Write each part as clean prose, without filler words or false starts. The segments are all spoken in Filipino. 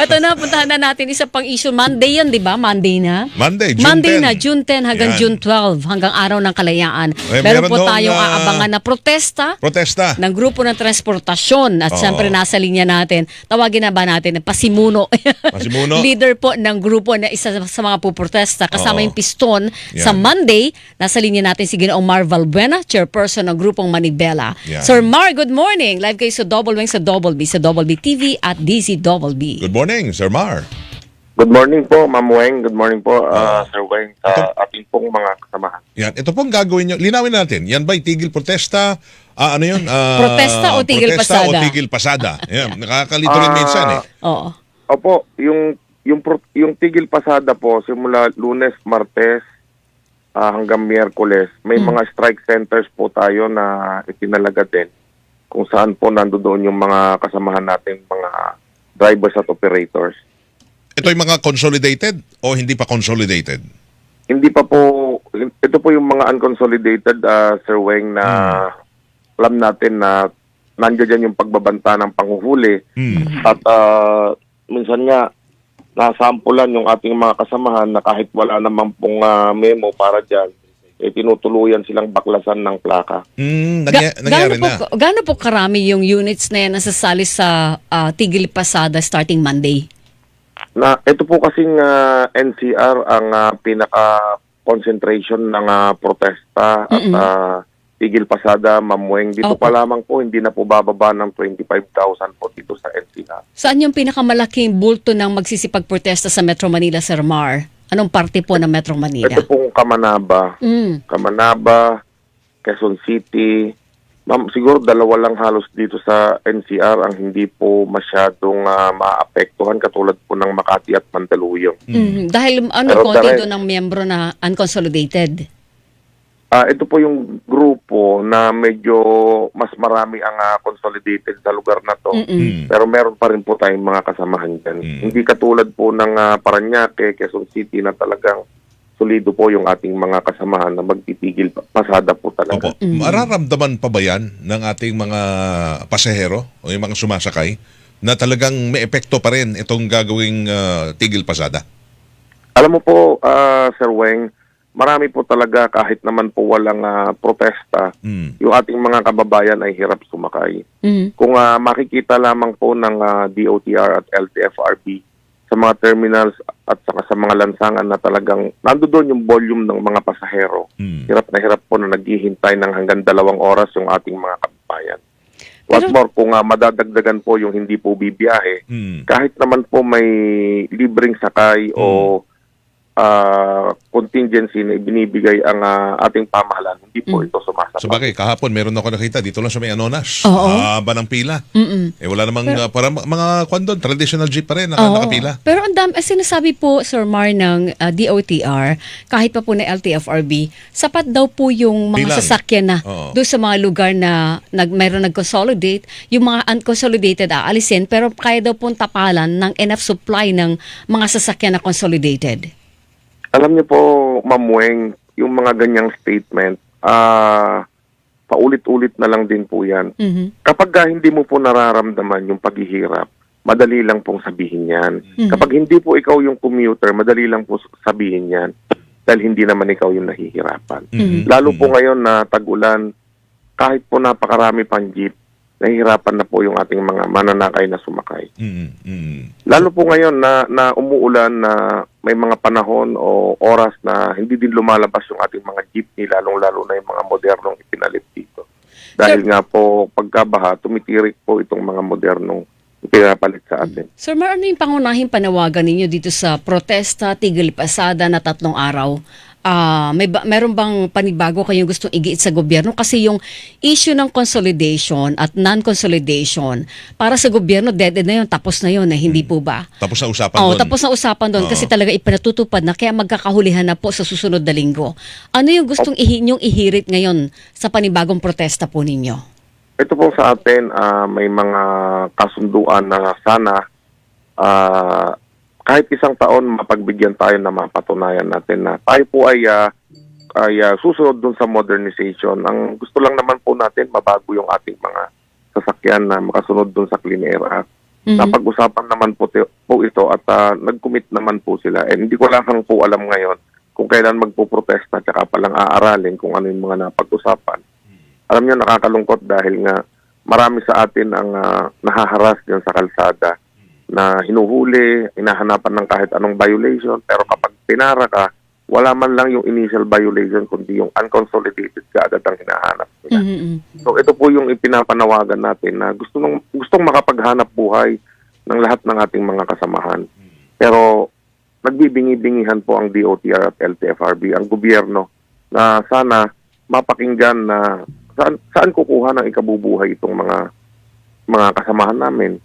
Ito na, puntahan na natin isa pang issue. Monday yan, di ba? Monday na? June 10. Na, June 10 hanggang Yan. June 12, hanggang Araw ng Kalayaan. Eh, Meron po meron tayong dong, aabangan na protesta Protesta. ng grupo ng transportasyon. At Oo. siyempre nasa linya natin, tawagin na ba natin, Pasimuno. Pasimuno. Leader po ng grupo na isa sa mga puprotesta. Kasama Oo. yung piston. Yan. Sa Monday, nasa linya natin si Ginoong Mar Valbuena, chairperson ng grupong Manibela. Yan. Sir Mar, good morning. Live kayo sa Double Wing sa Double B TV at DZBB. Good morning, Sir Mar. Good morning po, Ma'am Weng. Good morning po, Sir Weng, sa ating pong mga kasamahan. Yan, ito pong gagawin nyo. Linawin natin. Yan ba'y tigil protesta? Ano yun? Protesta o tigil protesta pasada? o tigil pasada? Yan, nakakalito rin minsan eh. Oo. Opo, yung tigil pasada po, simula Lunes, Martes, hanggang Miyerkules, may mga strike centers po tayo na itinalaga din kung saan po nandoon yung mga kasamahan natin, mga drivers at operators. Ito yung mga consolidated o hindi pa consolidated? Hindi pa po, ito po yung mga unconsolidated, Sir Weng, na alam natin na nandiyan yung pagbabanta ng panghuhuli. At minsan nga, nasampulan yung ating mga kasamahan na kahit wala namang pong memo para dyan, tinutuluyan silang baklasan ng plaka. Nangyari na. Gaano po karami yung units na yan nasasali sa tigil pasada starting Monday? Ito po kasing NCR ang pinaka-concentration ng protesta at tigil pasada, Ma'am Weng. Dito pa lamang po, hindi na po bababa ng 25,000 po dito sa NCR. Saan yung pinakamalaking bulto ng magsisipag-protesta sa Metro Manila, Sir Mar? Anong parte po ng Metro Manila? Ito pong Kamanaba. Kamanaba, Quezon City. Ma'am, siguro dalawa lang halos dito sa NCR ang hindi po masyadong maapektuhan katulad po ng Makati at Mandaluyong. Dahil Pero konti doon ng miyembro na unconsolidated. Ito po yung grupo na medyo mas marami ang consolidated sa lugar na to. Pero meron pa rin po tayong mga kasamahan dyan. Hindi katulad po ng Parañaque, Quezon City na talagang solido po yung ating mga kasamahan na magtitigil pasada po talaga. Opo. Mararamdaman pa ba yan ng ating mga pasahero o yung mga sumasakay na talagang may epekto pa rin itong gagawing tigil pasada? Alam mo po, Sir Weng, marami po talaga kahit naman po walang protesta, yung ating mga kababayan ay hirap sumakay. Kung makikita lamang po ng DOTR at LTFRB sa mga terminals at saka sa mga lansangan na talagang nandoon yung volume ng mga pasahero. Hirap na hirap po na naghihintay ng hanggang 2 oras yung ating mga kababayan. What's more, kung madadagdagan po yung hindi po bibiyahe, kahit naman po may libreng sakay o contingency na ibinibigay ang ating pamahalaan, hindi po ito sumasapat. Sabagay, kahapon meron ako nakita dito lang sa may Anonas. Haba ng pila. Wala namang para mga kwandon, traditional jeep pa rin nakapila. Pero ang dami, sinasabi po, Sir Mar, ng DOTR, kahit pa po na LTFRB, sapat daw po yung mga Bilang. sasakyan na doon sa mga lugar na mayroon nag-consolidate, yung mga unconsolidated aalisin, pero kaya daw pong tapalan ng enough supply ng mga sasakyan na consolidated. Alam niyo po, Ma'am Weng, yung mga ganyang statement, paulit-ulit na lang din po yan. Kapag hindi mo po nararamdaman yung paghihirap, madali lang pong sabihin yan. Kapag hindi po ikaw yung commuter, madali lang po sabihin yan dahil hindi naman ikaw yung nahihirapan. Lalo po ngayon na tag-ulan, kahit po napakarami pang jeep, nahihirapan na po yung ating mga mananakay na sumakay. Lalo po ngayon na umuulan na may mga panahon o oras na hindi din lumalabas yung ating mga jeepney, lalong-lalo na yung mga modernong ipinalit dito. Dahil nga po, pagkabaha, tumitirik po itong mga modernong ipinapalit sa atin. Sir Mar, ano yung pangunahing panawagan ninyo dito sa protesta, tigil pasada na 3 araw? Meron bang panibago kayong gustong igiit sa gobyerno? Kasi yung issue ng consolidation at non-consolidation, para sa gobyerno, dead na yun, tapos na yun, hindi po ba? Tapos na usapan doon. Tapos na usapan doon kasi talaga ipinatutupad na, kaya magkakahulihan na po sa susunod na linggo. Ano yung gustong inyong ihirit ngayon sa panibagong protesta po ninyo? Ito po sa atin, may mga kasunduan na sana kahit 1 taon mapagbigyan tayo na mapatunayan natin na tayo po ay susunod dun sa modernization. Ang gusto lang naman po natin, mabago yung ating mga sasakyan na makasunod dun sa Clean Air Act. Napag-usapan naman po ito at nag-commit naman po sila. And hindi ko lang po alam ngayon kung kailan magpo-protesta tsaka palang aaralin kung ano yung mga napag-usapan. Alam niyo, nakakalungkot dahil nga marami sa atin ang nahaharas diyan sa kalsada na hinuhuli, hinahanapan ng kahit anong violation, pero kapag pinara ka, wala man lang yung initial violation kundi yung unconsolidated kaagad ang hinahanap nila. So ito po yung ipinapanawagan natin na gustong makapaghanap buhay ng lahat ng ating mga kasamahan. Pero nagbibingi-bingihan po ang DOTR at LTFRB, ang gobyerno, na sana mapakinggan na saan kukuha ng ikabubuhay itong mga kasamahan namin.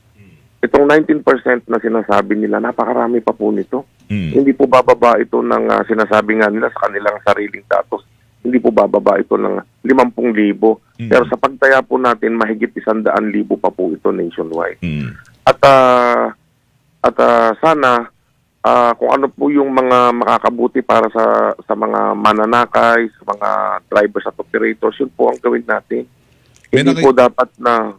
Itong 19% na sinasabi nila, napakarami pa po nito. Hindi po bababa ito ng sinasabi nga nila sa kanilang sariling datos. Hindi po bababa ito ng 50,000. Pero sa pagtaya po natin, mahigit 100,000 pa po ito nationwide. At sana kung ano po yung mga makakabuti para sa mga mananakay, sa mga drivers at operators, yun po ang gawin natin. Hindi po dapat na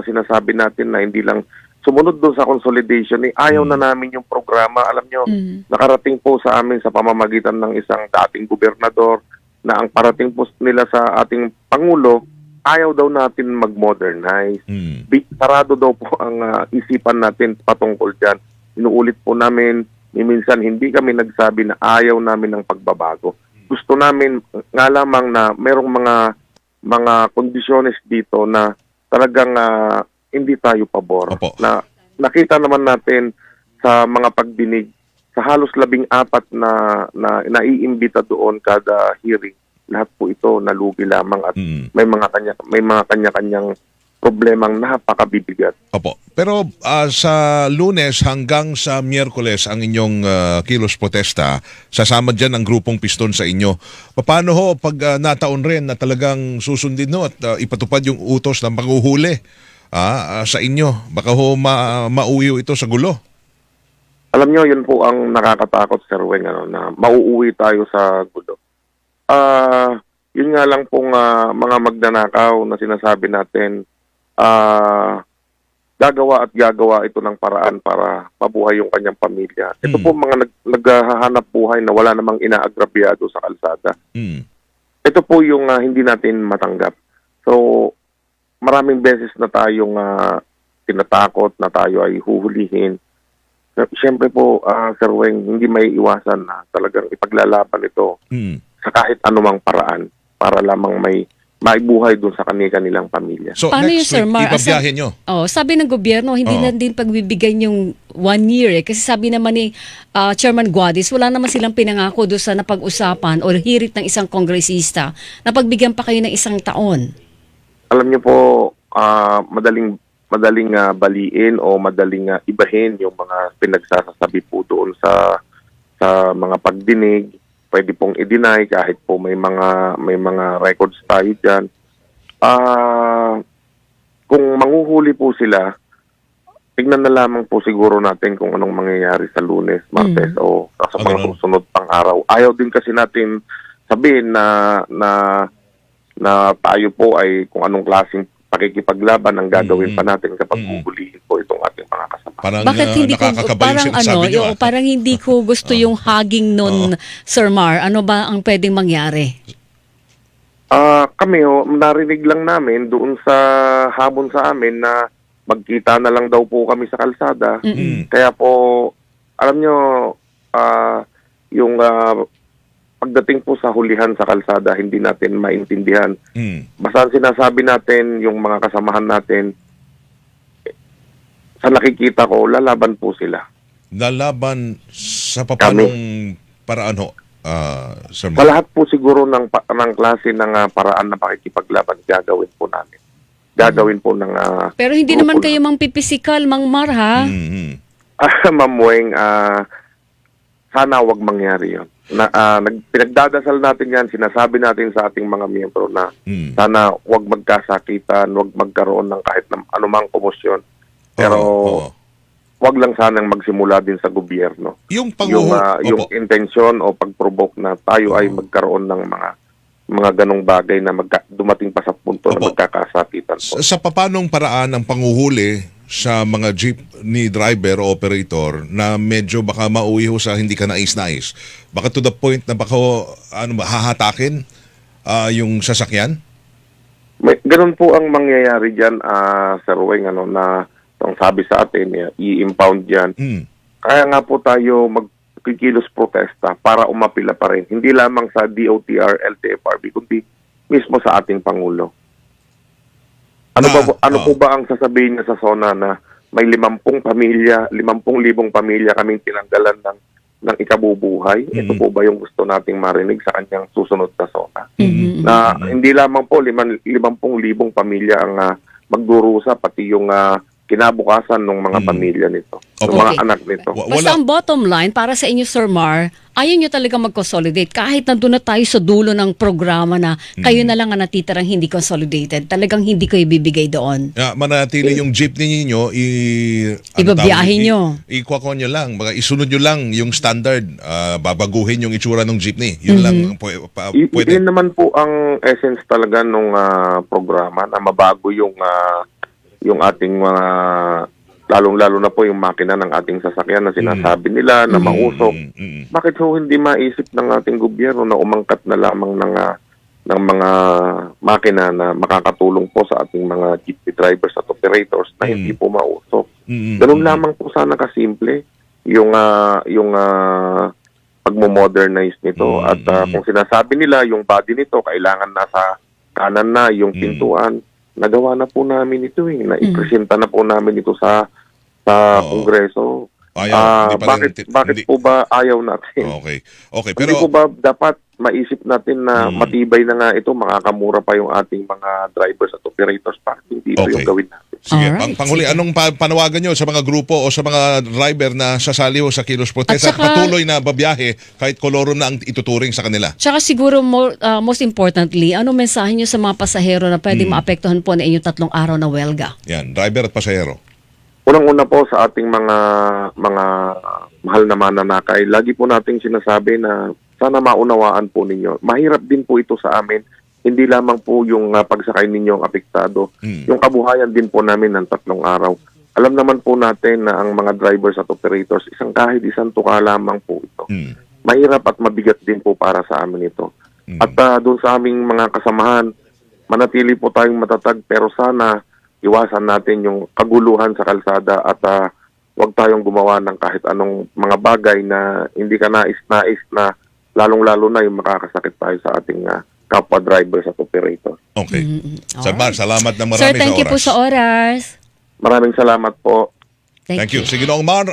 sinasabi natin na hindi lang sumunod doon sa consolidation, ayaw na namin yung programa. Alam nyo, nakarating po sa amin sa pamamagitan ng isang dating gobernador na ang parating po nila sa ating Pangulo, ayaw daw natin mag-modernize. Sarado daw po ang isipan natin patungkol dyan. Inuulit po namin, minsan hindi kami nagsabi na ayaw namin ng pagbabago. Gusto namin nga lamang na merong mga kondisyones dito na talagang hindi tayo pabor. Opo. Na nakita naman natin sa mga pagdinig sa halos 14 na naiimbita doon kada hearing. Lahat po ito nalugi lamang at may mga kanya-kanyang problemang napakabibigat. Opo. Pero sa Lunes hanggang sa Miyerkules ang inyong kilos protesta, sasama dyan ang grupong Piston sa inyo. Paano ho pag nataon rin na talagang susundin ho at ipatupad yung utos ng panghuhuli sa inyo? Baka ho mauwi ito sa gulo. Alam nyo, yun po ang nakakatakot, Sir Weng, na mauuwi tayo sa gulo. Yun nga lang pong mga magnanakaw na sinasabi natin, gagawa ito ng paraan para mabuhay yung kanyang pamilya. Ito po mga naghahanap buhay na wala namang inaagrabyado sa kalsada. Ito po yung hindi natin matanggap. So, maraming beses na tayong tinatakot na tayo ay huhulihin. Siyempre po, Sir Weng, hindi may iwasan na talagang ipaglalaban ito sa kahit anumang paraan para lamang may maibuhay doon sa kanilang pamilya. So Paano next yun, Sir week, Mar? ibabiyahin nyo? Sabi ng gobyerno, hindi na din pagbibigay yung 1 year. Kasi sabi naman ni Chairman Guadis, wala naman silang pinangako doon sa napag-usapan o hirit ng isang kongresista na pagbigyan pa kayo ng 1 taon. Alam niyo po, madaling baliin o madaling ibahin yung mga pinagsasabi po doon sa mga pagdinig. Pwede pong i-deny kahit po may mga records tayo diyan. Kung manghuhuli po sila, tignan na lamang po siguro natin kung anong mangyayari sa Lunes, Martes o sa mga susunod pang araw. Ayaw din kasi natin sabihin na tayo po ay kung anong klaseng pakikipaglaban ang gagawin pa natin kapag huhulihin po itong ating mga kasama. Bakit hindi ko parang hindi ko gusto yung hugging nun, Sir Mar. Ano ba ang pwedeng mangyari? Kami narinig lang namin doon sa hamon sa amin na magkita na lang daw po kami sa kalsada. Kaya po, alam nyo, yung pagdating po sa hulihan sa kalsada, hindi natin maintindihan. Basta sinasabi natin, yung mga kasamahan natin, sa nakikita ko, lalaban po sila. Lalaban sa papanong paraan ho, Sir Mar? Sa lahat po siguro ng klase ng paraan na pakikipaglaban, gagawin po namin. Gagawin po ng... Pero hindi naman kayo pipisikal, Mang Mar, ha? Ma'am Weng, sana wag mangyari yun. Pinagdadasal natin yan, sinasabi natin sa ating mga miyembro na sana wag magkasakitan, wag magkaroon ng kahit anumang komosyon. Pero wag lang sanang magsimula din sa gobyerno. Yung intensyon o pag-provoke na tayo ay magkaroon ng mga ganong bagay na dumating pa sa punto na magkakasakitan po. Sa papanong paraan ng panghuhuli, sa mga jeepney driver o operator na medyo baka mauwi ho sa hindi ka nais-nais? Baka to the point na baka hahatakin yung sasakyan? Ganun po ang mangyayari dyan, Sir Weng, na ang sabi sa atin, i-impound yan. Kaya nga po tayo magkikilos protesta para umapila pa rin. Hindi lamang sa DOTR, LTFRB, kundi mismo sa ating Pangulo. Ano po ba ang sasabihin niya sa SONA na may 50 pamilya kaming tinanggalan ng ikabubuhay? Ito po ba yung gusto nating marinig sa kanyang susunod na SONA? Na hindi lamang po 50,000 pamilya ang magdurusa, pati yung kinabukasan ng mga pamilya nito, ng mga Okay. anak nito. Basta ang bottom line, para sa inyo, Sir Mar, ayaw nyo talaga mag-consolidate. Kahit nandun na tayo sa dulo ng programa na kayo na lang ang natitirang hindi consolidated, talagang hindi kayo bibigay doon. Manatili yung jeepney ninyo, Ibabiyahin nyo. Ikuha nyo lang, isunod nyo lang yung standard, babaguhin yung itsura ng jeepney. Yun lang pwede. Yun naman po ang essence talaga ng programa, na mabago yung ating mga, lalong-lalo na po yung makina ng ating sasakyan na sinasabi nila na mausok. Bakit ho hindi maisip ng ating gobyerno na umangkat na lamang ng mga makina na makakatulong po sa ating mga jeepney drivers at operators na hindi po mausok? Ganun lamang po sana kasimple yung pagmo-modernize nito. At kung sinasabi nila yung body nito kailangan nasa kanan na yung pintuan, nagawa na po namin ito na-ipresenta na po namin ito sa Kongreso. Bakit po ba ayaw natin? Okay. Okay, Hindi pero po ba dapat maisip natin na matibay na nga ito, makakamura pa yung ating mga drivers at operators, pa hindi ito yung gawin natin? sige, Alright, panghuli, anong panawagan nyo sa mga grupo o sa mga driver na sasali ho sa kilos protesta At saka- patuloy na babiyahe kahit kolorum na ang ituturing sa kanila? Tsaka siguro most importantly, ano mensahe nyo sa mga pasahero na pwedeng maapektuhan po na inyong 3 araw na welga? Yan, driver at pasahero. Unang-una po sa ating mga mahal na mananakay, lagi po nating sinasabi na sana maunawaan po ninyo. Mahirap din po ito sa amin. Hindi lamang po yung pagsakay ninyo ang apektado. Yung kabuhayan din po namin ng 3 araw. Alam naman po natin na ang mga drivers at operators, kahit isang tuka lamang po ito. Mahirap at mabigat din po para sa amin ito. At doon sa aming mga kasamahan, manatili po tayong matatag, pero sana iwasan natin yung kaguluhan sa kalsada at huwag tayong gumawa ng kahit anong mga bagay na hindi ka nais-nais na lalong-lalo na yung makakasakit tayo sa ating kapwa drivers at operators. Okay. Sir Alright. Mar, salamat na marami Sir, thank sa you oras. po sa oras. Maraming salamat po. Thank you. Sige, Noong Mar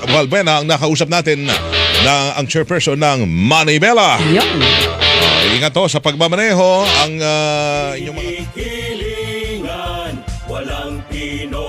Valbuena ang nakausap natin na ang chairperson ng Manibela. Yun. Ingat ho sa pagmamaneho ang inyong mga... Hilingan, walang Pinoy.